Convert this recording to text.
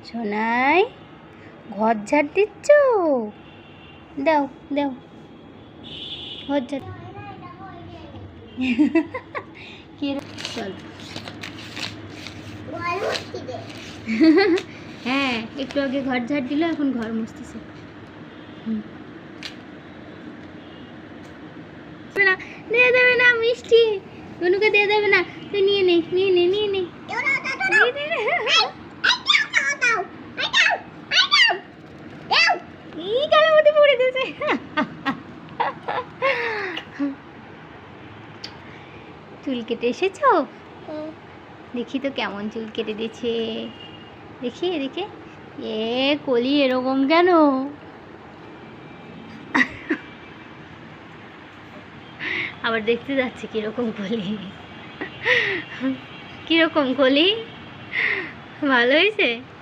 সোনাই ঘর ঝাড় দিচ্ছ? দাও দাও ঘর ঝাড়। চল হ্যাঁ, একটু আগে ঘর ঝাড় দিল, এখন ঘর মুছতেছে। না, দিয়ে দেবে না মিষ্টি, অনুকে দিয়ে দেবে না। তুই নিয়ে নে নিয়ে নে নিয়ে নে। গালের মধ্যে পড়ে দিয়েছে। চুল কেটে এসেছো? দেখি তো কেমন চুল কেটে দিয়েছে, দেখি এদিকে। এ কলি এরকম কেন? আবার দেখতে যাচ্ছে কিরকম কলি, কিরকম কলি, ভালো হয়েছে?